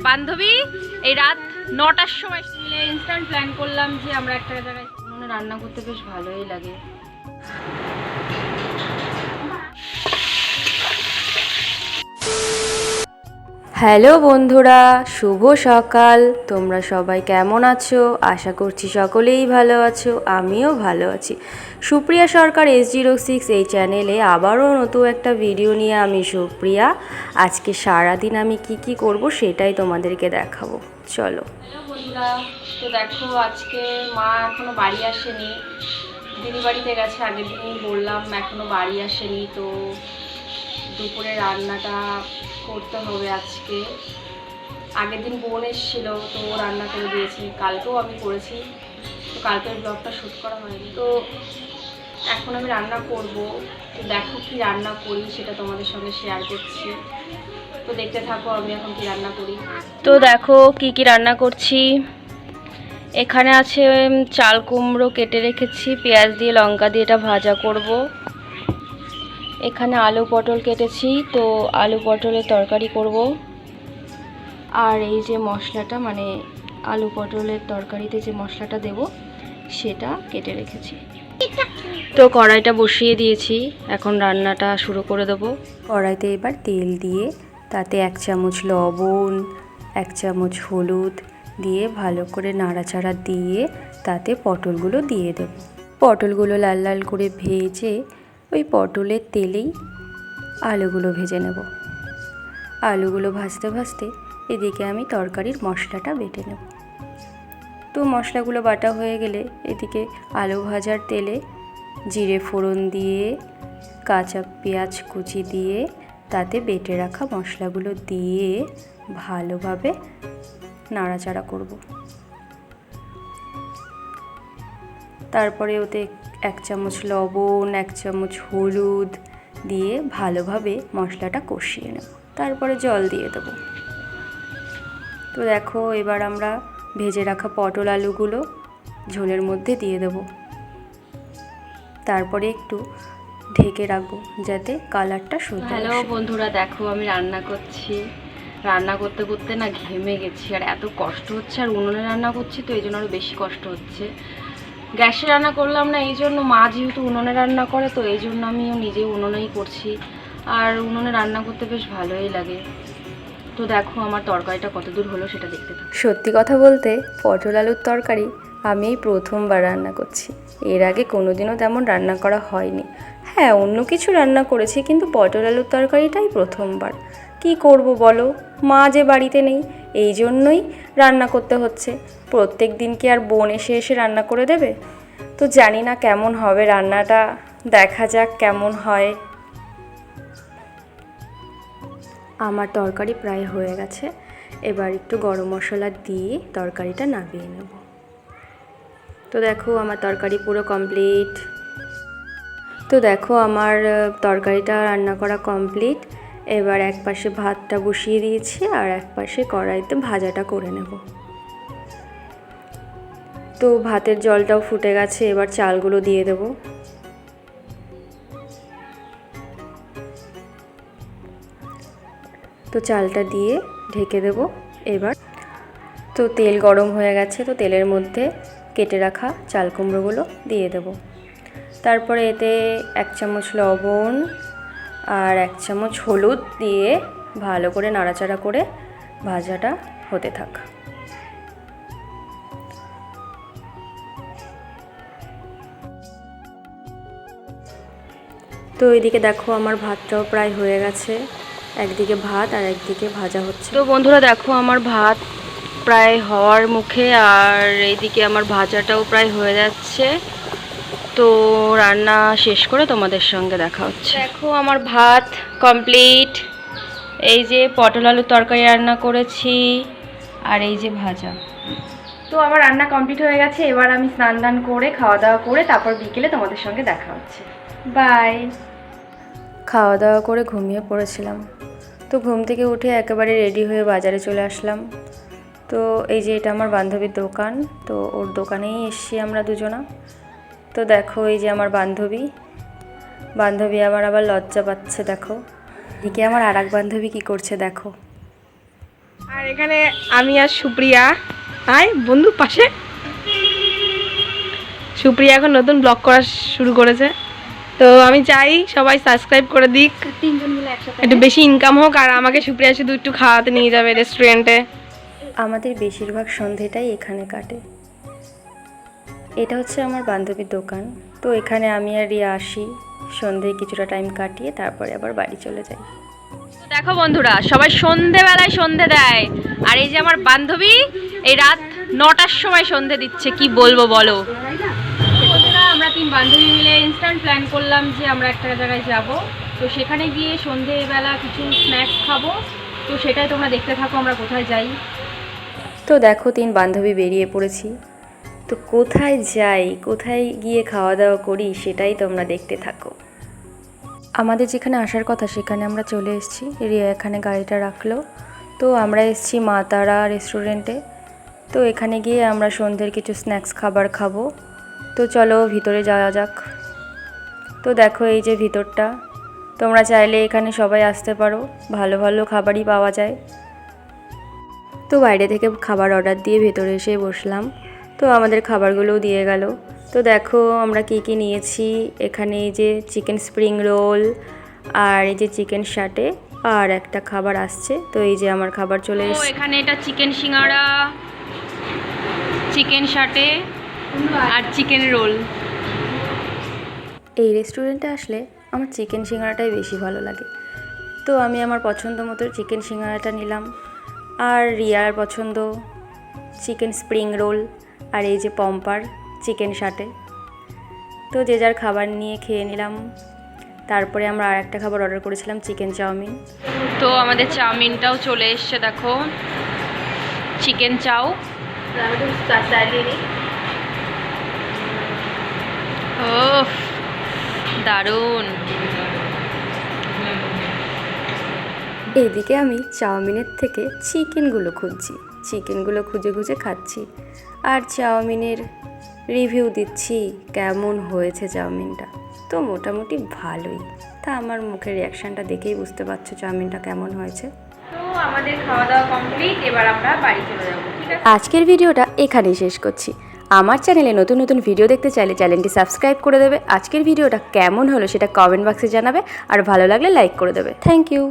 বান্ধবী এই রাত 9টার সময় মিলে ইনস্ট্যান্ট প্ল্যান করলাম যে আমরা একটা জায়গায় রান্না করতে বেশ ভালোই লাগে। হ্যালো বন্ধুরা, শুভ সকাল। তোমরা সবাই কেমন আছো? আশা করছি সকলেই ভালো আছো, আমিও ভালো আছি। সুপ্রিয়া সরকার S06 এই চ্যানেলে আবারও নতুন একটা ভিডিও নিয়ে আমি সুপ্রিয়া। আজকে সারাদিন আমি কি করব সেটাই তোমাদেরকে দেখাবো, চলো। হ্যালো বন্ধুরা, তো দেখো আজকে মা এখনও বাড়ি আসেনি, দিদি বাড়িতে গেছে। আগের দিনই বললাম এখনও বাড়ি আসেনি, তো দুপুরে রান্নাটা করতে হবে আজকে। আগের দিন বোন এসেছিল, তো ও রান্না করে দিয়েছি, কালকেও আমি করেছি, তো কালকের ব্লগটা শ্যুট করা হয়নি। তো এখন আমি রান্না করব, তো দেখো কি রান্না করি সেটা তোমাদের সঙ্গে শেয়ার করছি, তো দেখতে থাকো আমি এখন কি রান্না করি। তো দেখো কি রান্না করছি। এখানে আছে চাল কুমড়ো কেটে রেখেছি, পেঁয়াজ দিয়ে লঙ্কা দিয়ে এটা ভাজা করব। এখানে আলু পটল কেটেছি, তো আলু পটলের তরকারি করব। আর এই যে মশলাটা, মানে আলু পটলের তরকারিতে যে মশলাটা দেব সেটা কেটে রেখেছি। তো কড়াইটা বসিয়ে দিয়েছি, এখন রান্নাটা শুরু করে দেব। কড়াইতে এবার তেল দিয়ে তাতে 1 চামচ লবণ, 1 চামচ হলুদ দিয়ে ভালো করে নাড়াচাড়া দিয়ে তাতে পটলগুলো দিয়ে দেব। পটলগুলো লাল লাল করে ভেজে ওই পটলের তেলেই আলুগুলো ভেজে নেব। আলুগুলো ভাজতে ভাজতে এদিকে আমি তরকারির মশলাটা বেটে নেব। তো মশলাগুলো বাটা হয়ে গেলে এদিকে আলু ভাজার তেলে জিরে ফোড়ন দিয়ে কাঁচা পেঁয়াজ কুচি দিয়ে তাতে বেটে রাখা মশলাগুলো দিয়ে ভালোভাবে নাড়াচাড়া করব। তারপরে ওতে 1 চামচ লবণ, 1 চামচ হলুদ দিয়ে ভালোভাবে মশলাটা কষিয়ে নেব। তারপরে জল দিয়ে দেব। তো দেখো এবার আমরা ভেজে রাখা পটল আলুগুলো ঝোলের মধ্যে দিয়ে দেব। তারপরে একটু ঢেকে রাখবো যাতে কালারটা সুন্দর। হ্যালো বন্ধুরা, দেখো আমি রান্না করছি। রান্না করতে করতে না ঘেমে গেছি, আর এত কষ্ট হচ্ছে। আর উনুনে রান্না করছি, তো এই জন্য আরও বেশি কষ্ট হচ্ছে। গ্যাসে রান্না করলাম না, এই জন্য মা যেহেতু উনুনে রান্না করে, তো এই জন্য আমিও নিজে উনুনেই করছি। আর উনুনে রান্না করতে বেশ ভালোই লাগে। তো দেখো আমার তরকারিটা কত দূর হলো সেটা দেখতে থাকো। সত্যি কথা বলতে পটল আলুর তরকারি আমি এই প্রথমবার রান্না করছি। এর আগে কোনোদিনও তেমন রান্না করা হয়নি। হ্যাঁ, অন্য কিছু রান্না করেছি, কিন্তু পটল আলুর তরকারিটাই প্রথমবার। কি করব বলো, মা যে বাড়িতে নেই, এই জন্যই রান্না করতে হচ্ছে। প্রত্যেক দিন কি আর বোন এসে এসে রান্না করে দেবে? তো জানি না কেমন হবে রান্নাটা, দেখা যাক কেমন হয়। আমার তরকারি প্রায় হয়ে গেছে, এবার একটু গরম মশলা দিয়ে তরকারিটা নামিয়ে নেব। তো দেখো আমার তরকারি পুরো কমপ্লিট। তো দেখো আমার তরকারিটা রান্না করা কমপ্লিট। এবার এক পাশে ভাতটা বসিয়ে দিয়েছি, আর এক পাশে কড়াইতে ভাজাটা করে নেব। তো ভাতের জলটাও ফুটে গেছে, এবার চালগুলো দিয়ে দেব। তো চালটা দিয়ে ঢেকে দেব এবার। তো তেল গরম হয়ে গেছে, তো তেলের মধ্যে কেটে রাখা চাল কুমড়োগুলো দিয়ে দেব। তারপরে এতে 1 চামচ লবণ আর 1 চামচ হলুদ দিয়ে ভালো করে নাড়াচাড়া করে ভাজাটা হতে থাক। তো এইদিকে দেখো আমার ভাতটাও প্রায় হয়ে গেছে। একদিকে ভাত আর একদিকে ভাজা হচ্ছে। তো বন্ধুরা দেখো আমার ভাত প্রায় হওয়ার মুখে, আর এইদিকে আমার ভাজাটাও প্রায় হয়ে যাচ্ছে। তো রান্না শেষ করে তোমাদের সঙ্গে দেখা হচ্ছে। দেখো আমার ভাত কমপ্লিট। এই যে পটল আলুর তরকারি রান্না করেছি, আর এই যে ভাজা। তো আমার রান্না কমপ্লিট হয়ে গেছে। এবার আমি স্নান দান করে খাওয়া দাওয়া করে তারপর বিকেলে তোমাদের সঙ্গে দেখা হচ্ছে। বাই। খাওয়া দাওয়া করে ঘুমিয়ে পড়েছিলাম। তো ঘুম থেকে উঠে একেবারে রেডি হয়ে বাজারে চলে আসলাম। তো এই যে এটা আমার বান্ধবীর দোকান, তো ওর দোকানেই এসছি আমরা দুজনা। তো দেখো এই যে আমার বান্ধবী আমার আবার লজ্জা পাচ্ছে। দেখো এদিকে আমার আর এক বান্ধবী কী করছে দেখো। আর আর এখানে আমি আর সুপ্রিয়া, আয় বন্ধু পাশে। সুপ্রিয়া এখন নতুন ব্লগ করা শুরু করেছে, তো আমি চাই সবাই সাবস্ক্রাইব করে দিক, একটু বেশি ইনকাম হোক, আর আমাকে সুপ্রিয়া শুধু একটু খাওয়াতে নিয়ে যাবে রেস্টুরেন্টে। আমাদের বেশিরভাগ সন্ধেটাই এখানে কাটে। এটা হচ্ছে আমার বান্ধবীর দোকান, তো এখানে আমি আর রিয়া আসি, সন্ধেয় কিছুটা টাইম কাটিয়ে তারপরে আবার বাড়ি চলে যাই। দেখো বন্ধুরা, সবাই সন্ধেবেলায় সন্ধে দেয়, আর এই যে আমার বান্ধবী এই রাত 9টার সময় সন্ধে দিচ্ছে, কি বলবো বলো। বন্ধুরা, আমরা 3 বান্ধবী মিলে ইনস্ট্যান্ট প্ল্যান করলাম যে আমরা একটা জায়গায় যাব, তো সেখানে গিয়ে সন্ধেবেলা কিছু স্ন্যাক্স খাবো, তো সেটাই তোমরা দেখতে থাকো আমরা কোথায় যাই। তো দেখো 3 বান্ধবী বেরিয়ে পড়েছি, তো কোথায় যাই, কোথায় গিয়ে খাওয়া দাওয়া করি সেটাই তোমরা দেখতে থাকো। আমাদের যেখানে আসার কথা সেখানে আমরা চলে এসেছি, রিয়া এখানে গাড়িটা রাখলো, তো আমরা এসেছি মা তারা রেস্টুরেন্টে। তো এখানে গিয়ে আমরা সন্ধ্যের কিছু স্ন্যাক্স খাবার খাবো, তো চলো ভিতরে যাওয়া যাক। তো দেখো এই যে ভিতরটা, তোমরা চাইলে এখানে সবাই আসতে পারো, ভালো ভালো খাবারই পাওয়া যায়। তো বাইরে থেকে খাবার অর্ডার দিয়ে ভেতরে এসে বসলাম, তো আমাদের খাবারগুলোও দিয়ে গেল। তো দেখো আমরা কি কি নিয়েছি, এখানে এই যে চিকেন স্প্রিং রোল, আর এই যে চিকেন শাটে, আর একটা খাবার আসছে। তো এই যে আমার খাবার চলে এসেছে। এখানে এটা চিকেন সিঙ্গাড়া, চিকেন শাটে আর চিকেন রোল। এই রেস্টুরেন্টে আসলে আমার চিকেন সিঙ্গাড়াটাই বেশি ভালো লাগে, তো আমি আমার পছন্দ মতো চিকেন সিঙ্গাড়াটা নিলাম, আর রিয়ার পছন্দ চিকেন স্প্রিং রোল, আর এই যে পম্পার চিকেন শাটে। তো যে যার খাবার নিয়ে খেয়ে নিলাম। তারপরে আমরা আর একটা খাবার অর্ডার করেছিলাম, চিকেন চাউমিন। তো আমাদের চাউমিনটাও চলে এসছে, দেখো চিকেন চাউ। ও দারুণ। এইদিকে আমি চাউমিনের থেকে চিকেনগুলো খুঁজে খুঁজে খাচ্ছি, আর চাউমিনের রিভিউ দিচ্ছি কেমন হয়েছে চাউমিনটা। তো মোটামুটি ভালোই, তা আমার মুখের রিয়াকশানটা দেখেই বুঝতে পারছো চাউমিনটা কেমন হয়েছে। তো আমাদের খাওয়া দাওয়া কমপ্লিট, এবার আমরা বাড়ি চলে যাবো। আজকের ভিডিওটা এখানেই শেষ করছি। আমার চ্যানেলে নতুন নতুন ভিডিও দেখতে চাইলে চ্যানেলটি সাবস্ক্রাইব করে দেবে। আজকের ভিডিওটা কেমন হলো সেটা কমেন্ট বক্সে জানাবে, আর ভালো লাগলে লাইক করে দেবে। Thank you.